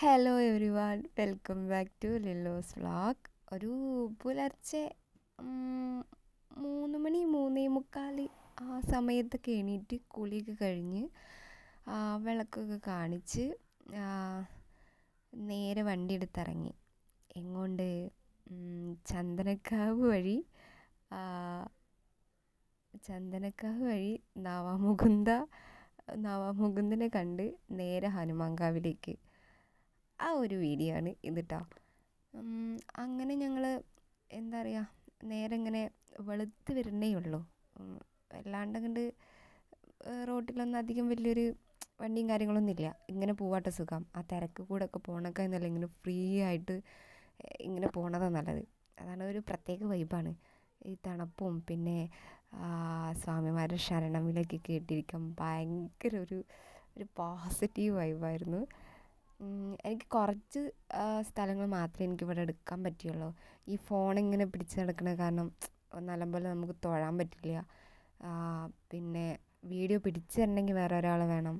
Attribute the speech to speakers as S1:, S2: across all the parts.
S1: Hello everyone, welcome back to Lillo's vlog. ഒരു പുലർച്ചെ 3 മണി 3:45 ആ സമയത്തൊക്കെ എണീറ്റ് കുളിയൊക്കെ കഴിഞ്ഞ് വിളക്കൊക്കെ കാണിച്ച് നേരെ വണ്ടി എടുത്തിറങ്ങി. എങ്ങോട്ട്? ചന്ദനക്കാവ് വഴി നവാമുകുന്ദനെ കണ്ട് നേരെ ഹനുമാൻകാവിലേക്ക്. ആ ഒരു വീഡിയോ ആണ് ഇത് കേട്ടോ. അങ്ങനെ ഞങ്ങൾ എന്താ പറയുക, നേരെ ഇങ്ങനെ വെളുത്ത് വരുന്നേ ഉള്ളൂ. അല്ലാണ്ട് കണ്ട് റോട്ടിലൊന്നും അധികം വലിയൊരു വണ്ടിയും കാര്യങ്ങളൊന്നും ഇല്ല. ഇങ്ങനെ പോവാட்ட സുഖം. ആ തിരക്ക് കൂടെ ഒക്കെ പോകണൊക്കെ എന്നല്ല, ഇങ്ങനെ ഫ്രീ ആയിട്ട് ഇങ്ങനെ പോണതാണ് നല്ലത്. അതാണ് ഒരു പ്രത്യേക വൈബാണ്. ഈ തണുപ്പും പിന്നെ സ്വാമിമാരുടെ ശരണമിലൊക്കെ കേട്ടിരിക്കാൻ ഭയങ്കര ഒരു പോസിറ്റീവ് വൈബായിരുന്നു. എനിക്ക് കുറച്ച് സ്ഥലങ്ങൾ മാത്രമേ എനിക്കിവിടെ എടുക്കാൻ പറ്റുള്ളൂ. ഈ ഫോണിങ്ങനെ പിടിച്ച് നടക്കണ കാരണം നല്ലപോലെ നമുക്ക് തൊഴാൻ പറ്റില്ല. പിന്നെ വീഡിയോ പിടിച്ച് തരണമെങ്കിൽ വേറെ ഒരാൾ വേണം.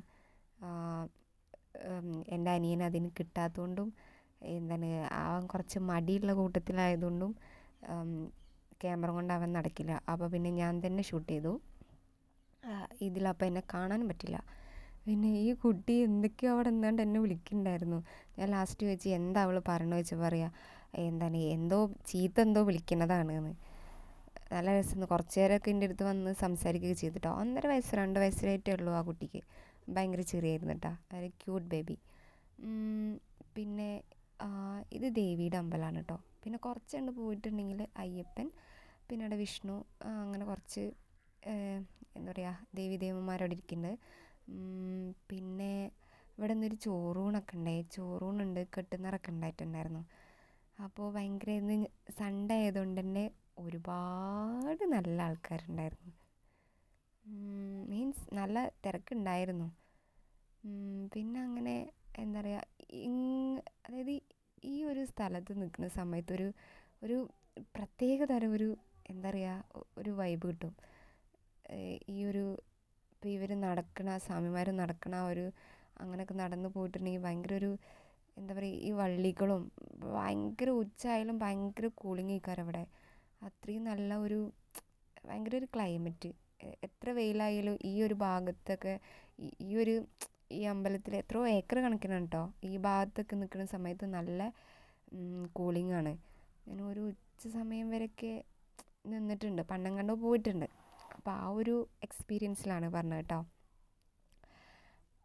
S1: എൻ്റെ അനിയൻ അതിന് കിട്ടാത്തതുകൊണ്ടും അവൻ കുറച്ച് മടിയുള്ള കൂട്ടത്തിലായതുകൊണ്ടും ക്യാമറ കൊണ്ട് അവൻ നടക്കില്ല. അപ്പോൾ പിന്നെ ഞാൻ തന്നെ ഷൂട്ട് ചെയ്തു. ഇതിലപ്പോൾ എന്നെ കാണാനും പറ്റില്ല. പിന്നെ ഈ കുട്ടി എന്തൊക്കെയോ അവിടെ നിന്നാണ്ട് എന്നെ വിളിക്കുന്നുണ്ടായിരുന്നു. ഞാൻ ലാസ്റ്റ് ചോദിച്ചു എന്താ അവൾ പറയണമെന്ന് വെച്ചാൽ പറയാം എന്തോ വിളിക്കുന്നതാണ് എന്ന്. നല്ല രസമെന്ന്. കുറച്ച് നേരമൊക്കെ എൻ്റെ അടുത്ത് വന്ന് സംസാരിക്കുകയൊക്കെ ചെയ്തിട്ടോ. 1.5 വയസ്സ് 2 വയസ്സിലായിട്ടേ ഉള്ളൂ ആ കുട്ടിക്ക്. ഭയങ്കര ചെറിയായിരുന്നു കേട്ടോ. ഒരു ക്യൂട്ട് ബേബി. പിന്നെ ഇത് ദേവിയുടെ അമ്പലമാണ് കേട്ടോ. പിന്നെ കുറച്ചുകൊണ്ട് പോയിട്ടുണ്ടെങ്കിൽ അയ്യപ്പൻ, പിന്നെ അവിടെ വിഷ്ണു, അങ്ങനെ കുറച്ച് എന്താ പറയുക ദേവീദേവന്മാരവിടെ ഇരിക്കുന്നുണ്ട്. പിന്നെ ഇവിടെ നിന്നൊരു ചോറൂണുണ്ട്, കെട്ടുന്നറൊക്കെ ഉണ്ടായിട്ടുണ്ടായിരുന്നു. അപ്പോൾ ഭയങ്കര ഇന്ന് സൺഡേ ആയതുകൊണ്ട് തന്നെ ഒരുപാട് നല്ല ആൾക്കാരുണ്ടായിരുന്നു. മീൻസ് നല്ല തിരക്കുണ്ടായിരുന്നു. പിന്നെ അങ്ങനെ എന്താ പറയുക, അതായത് ഈ ഒരു സ്ഥലത്ത് നിൽക്കുന്ന സമയത്ത് ഒരു പ്രത്യേക തരം എന്താ പറയുക ഒരു വൈബ് കിട്ടും. ഇപ്പോൾ ഇവർ സ്വാമിമാർ നടക്കണ അങ്ങനെയൊക്കെ നടന്നു പോയിട്ടുണ്ടെങ്കിൽ ഭയങ്കര എന്താ പറയുക, ഈ വള്ളികളും ഭയങ്കര ഉച്ചയായാലും ഭയങ്കര കൂളിംഗ് ആയിക്കാരം അവിടെ. അത്രയും നല്ല ഭയങ്കര ഒരു ക്ലൈമറ്റ്. എത്ര വെയിലായാലും ഈ ഒരു ഭാഗത്തൊക്കെ ഈ അമ്പലത്തിൽ എത്രയോ ഏക്കർ കണക്കിനാണ് കേട്ടോ. ഈ ഭാഗത്തൊക്കെ നിൽക്കുന്ന സമയത്ത് നല്ല കൂളിംഗ് ആണ്. ഞാൻ ഒരു ഉച്ച സമയം വരെയൊക്കെ നിന്നിട്ടുണ്ട്, പണ്ടങ്ങാണ്ടോ പോയിട്ടുണ്ട്. അപ്പോൾ ആ ഒരു എക്സ്പീരിയൻസിലാണ് പറഞ്ഞത് കേട്ടോ.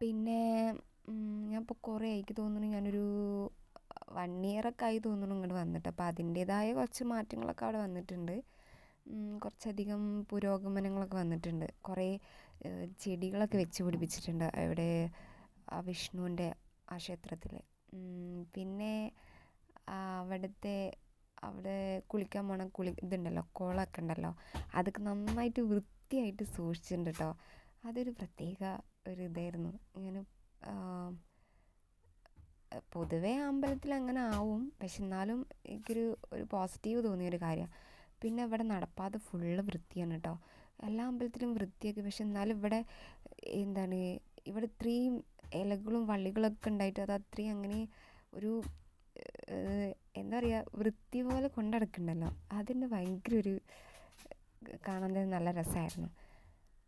S1: പിന്നെ ഞാൻ ഇപ്പോൾ കുറേ എനിക്ക് തോന്നുന്നു ഞാനൊരു 1 ഇയറൊക്കെ ആയി തോന്നുന്നു ഇങ്ങോട്ട് വന്നിട്ട്. അപ്പോൾ അതിൻ്റേതായ കുറച്ച് മാറ്റങ്ങളൊക്കെ അവിടെ വന്നിട്ടുണ്ട്. കുറച്ചധികം പുരോഗമനങ്ങളൊക്കെ വന്നിട്ടുണ്ട്. കുറേ ചെടികളൊക്കെ വെച്ച് പിടിപ്പിച്ചിട്ടുണ്ട് അവിടെ ആ വിഷ്ണുവിൻ്റെ ആ ക്ഷേത്രത്തിൽ. പിന്നെ അവിടെ കുളിക്കാൻ പോണ ഇതുണ്ടല്ലോ, കുളമൊക്കെ ഉണ്ടല്ലോ, അതൊക്കെ നന്നായിട്ട് വൃത്തിയായിട്ട് സൂക്ഷിച്ചിട്ടുണ്ട് കേട്ടോ. അതൊരു പ്രത്യേക ഇതായിരുന്നു. ഇങ്ങനെ പൊതുവേ അമ്പലത്തിൽ അങ്ങനെ ആവും, പക്ഷെ എന്നാലും എനിക്കൊരു പോസിറ്റീവ് തോന്നിയൊരു കാര്യമാണ്. പിന്നെ ഇവിടെ നടപ്പാത ഫുള്ള് വൃത്തിയാണ് കേട്ടോ. എല്ലാ അമ്പലത്തിലും വൃത്തിയൊക്കെ, പക്ഷെ എന്നാലും ഇവിടെ ഇവിടെ ഇത്രയും ഇലകളും വള്ളികളൊക്കെ ഉണ്ടായിട്ട് അത് അത്രയും അങ്ങനെ എന്താ പറയുക വൃത്തി പോലെ കൊണ്ടടക്കുന്നുണ്ടല്ലോ, അതിന് ഭയങ്കര കാണാൻ തന്നെ നല്ല രസമായിരുന്നു.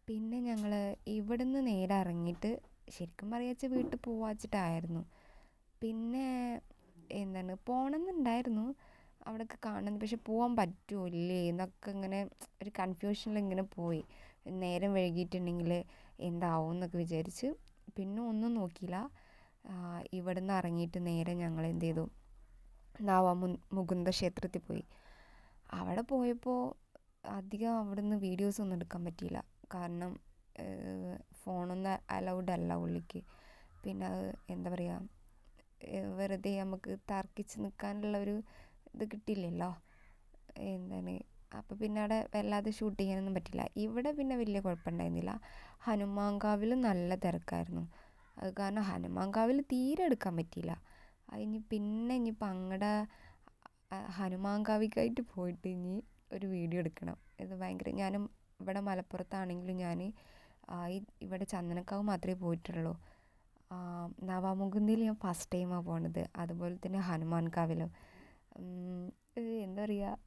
S1: പിന്നെ ഞങ്ങൾ ഇവിടുന്ന് നേരെ ഇറങ്ങിയിട്ട് ശരിക്കും പറയുക വീട്ടിൽ പോവാച്ചിട്ടായിരുന്നു. പിന്നെ പോകണമെന്നുണ്ടായിരുന്നു അവിടെയൊക്കെ കാണുന്നത്, പക്ഷെ പോകാൻ പറ്റുമോ ഇല്ലേ എന്നൊക്കെ ഇങ്ങനെ ഒരു കൺഫ്യൂഷനിൽ ഇങ്ങനെ പോയി. നേരം വൈകിയിട്ടുണ്ടെങ്കിൽ എന്താവും എന്നൊക്കെ വിചാരിച്ച് പിന്നെ ഒന്നും നോക്കിയില്ല. ഇവിടുന്ന് ഇറങ്ങിയിട്ട് നേരെ ഞങ്ങൾ എന്ത് ചെയ്തു, നവമുകുന്ദ ക്ഷേത്രത്തിൽ പോയി. അവിടെ പോയപ്പോൾ അധികം അവിടുന്ന് വീഡിയോസൊന്നും എടുക്കാൻ പറ്റിയില്ല, കാരണം ഫോണൊന്നും അലൗഡ് അല്ല ഉള്ളിലേക്ക്. പിന്നെ എന്താ പറയുക, വെറുതെ നമുക്ക് തർക്കിച്ച് നിൽക്കാനുള്ള ഇത് കിട്ടില്ലല്ലോ. അപ്പോൾ പിന്നെ അവിടെ വല്ലാതെ ഷൂട്ട് ചെയ്യാനൊന്നും പറ്റില്ല. ഇവിടെ പിന്നെ വലിയ കുഴപ്പമുണ്ടായിരുന്നില്ല. ഹനുമാൻകാവിൽ നല്ല തിരക്കായിരുന്നു. അത് കാരണം ഹനുമാൻകാവിൽ തീരെ എടുക്കാൻ പറ്റിയില്ല. ഇനിയിപ്പോൾ അങ്ങടെ ഹനുമാൻകാവിക്കായിട്ട് പോയിട്ട് ഇനി ഒരു വീഡിയോ എടുക്കണം. ഇത് ഭയങ്കര ഞാനും ഇവിടെ മലപ്പുറത്താണെങ്കിലും ഞാൻ ഇവിടെ ചന്ദനക്കാവ് മാത്രമേ പോയിട്ടുള്ളൂ. നവാമുകുന്ദിൽ ഞാൻ ഫസ്റ്റ് ടൈമാണ് പോണത്. അതുപോലെ തന്നെ ഹനുമാൻ കാവിലും. എന്താ പറയുക,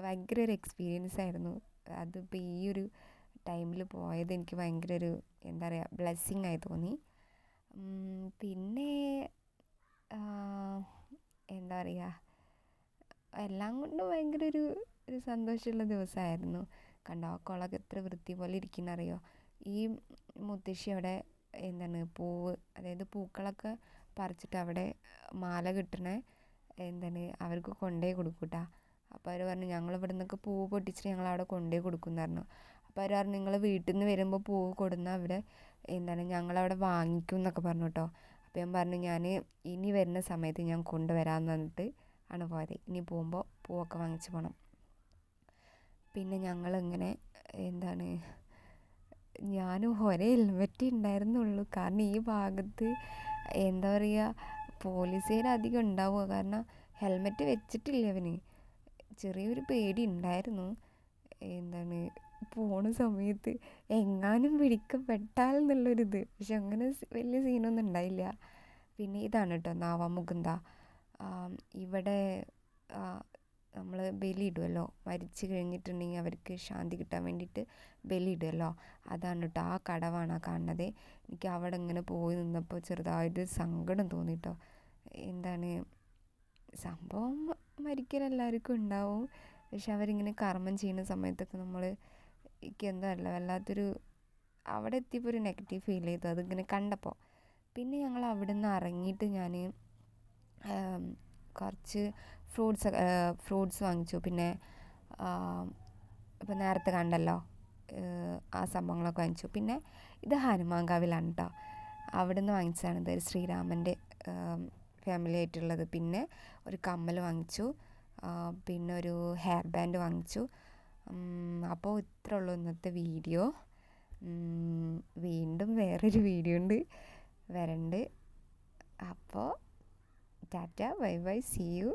S1: ഭയങ്കര ഒരു എക്സ്പീരിയൻസ് ആയിരുന്നു. അതിപ്പോൾ ഈ ഒരു ടൈമിൽ പോയത് എനിക്ക് ഭയങ്കര ഒരു എന്താ പറയുക ബ്ലെസ്സിങ് ആയി തോന്നി. പിന്നെ എന്താ പറയുക, എല്ലാം കൊണ്ടും ഭയങ്കര ഒരു സന്തോഷമുള്ള ദിവസമായിരുന്നു. കണ്ടോ ആ കുളമൊക്കെ എത്ര വൃത്തി പോലെ ഇരിക്കുന്നറിയോ. ഈ മുത്തശ്ശി അവിടെ എന്താണ് പൂവ്, അതായത് പൂക്കളൊക്കെ പറിച്ചിട്ട് അവിടെ മാല കിട്ടണേ എന്താണ് അവർക്ക് കൊണ്ടുപോയി കൊടുക്കൂട്ടാ. അപ്പോൾ അവർ പറഞ്ഞു ഞങ്ങൾ ഇവിടെ നിന്നൊക്കെ പൂവ് പൊട്ടിച്ചിട്ട് ഞങ്ങൾ അവിടെ കൊണ്ടുപോയി കൊടുക്കുമെന്ന് പറഞ്ഞു. അപ്പോൾ അവർ പറഞ്ഞു നിങ്ങൾ വീട്ടിൽ നിന്ന് വരുമ്പോൾ പൂവ് കൊടുന്നാൽ അവിടെ എന്താണ് ഞങ്ങളവിടെ വാങ്ങിക്കും എന്നൊക്കെ പറഞ്ഞു കേട്ടോ. അപ്പോൾ ഞാൻ പറഞ്ഞു ഞാൻ ഇനി വരുന്ന സമയത്ത് ഞാൻ കൊണ്ടുവരാമെന്ന് പറഞ്ഞിട്ട് ആണ് പോയത്. ഇനി പോകുമ്പോൾ പൂവൊക്കെ വാങ്ങിച്ച് പോകണം. പിന്നെ ഞങ്ങളിങ്ങനെ എന്താണ് ഞാനും ഒരേ ഹെൽമെറ്റ് ഉണ്ടായിരുന്നുള്ളൂ. കാരണം ഈ ഭാഗത്ത് എന്താ പറയുക പോലീസുകാരധികം ഉണ്ടാവുക. കാരണം ഹെൽമെറ്റ് വെച്ചിട്ടില്ല അവന്. ചെറിയൊരു പേടി ഉണ്ടായിരുന്നു. എന്താണ് പോണ സമയത്ത് എങ്ങാനും പിടിക്കപ്പെട്ടാൽ എന്നുള്ളൊരിത്. പക്ഷെ അങ്ങനെ വലിയ സീനൊന്നും ഉണ്ടായില്ല. പിന്നെ ഇതാണ് കേട്ടോ നവാമുകുന്ദ. ഇവിടെ നമ്മൾ ബലിയിടുമല്ലോ, മരിച്ചു കഴിഞ്ഞിട്ടുണ്ടെങ്കിൽ അവർക്ക് ശാന്തി കിട്ടാൻ വേണ്ടിയിട്ട് ബലിയിടുമല്ലോ, അതാണ് കേട്ടോ. ആ കടവാണ് ആ കാണുന്നത്. എനിക്ക് അവിടെ ഇങ്ങനെ പോയി നിന്നപ്പോൾ ചെറുതായിട്ട് സങ്കടം തോന്നി കേട്ടോ. എന്താണ് സംഭവം മരിക്കൽ എല്ലാവർക്കും ഉണ്ടാവും. പക്ഷെ അവരിങ്ങനെ കർമ്മം ചെയ്യുന്ന സമയത്തൊക്കെ നമ്മൾ എനിക്ക് എന്താ അറിയില്ല വല്ലാത്തൊരു അവിടെ എത്തിയപ്പോൾ ഒരു നെഗറ്റീവ് ഫീൽ ചെയ്തു അതിങ്ങനെ കണ്ടപ്പോൾ. പിന്നെ ഞങ്ങൾ അവിടെ നിന്ന് ഇറങ്ങിയിട്ട് ഞാൻ കുറച്ച് ഫ്രൂട്ട്സ് വാങ്ങിച്ചു. പിന്നെ ഇപ്പോൾ നേരത്തെ കണ്ടല്ലോ ആ സംഭവങ്ങളൊക്കെ വാങ്ങിച്ചു. പിന്നെ ഇത് ഹനുമാൻ കാവിലാണ് കേട്ടോ. അവിടെ നിന്ന് വാങ്ങിച്ചതാണ്. ഇത് ശ്രീരാമൻ്റെ ഫാമിലി ആയിട്ടുള്ളത്. പിന്നെ ഒരു കമ്മൽ വാങ്ങിച്ചു. പിന്നെ ഒരു ഹെയർ ബാൻഡ് വാങ്ങിച്ചു. അപ്പോൾ ഇത്രേ ഉള്ളൂ ഇന്നത്തെ വീഡിയോ. വീണ്ടും വേറൊരു വീഡിയോ ഉണ്ട് വരണ്ട്. അപ്പോൾ tata, bye bye, see U.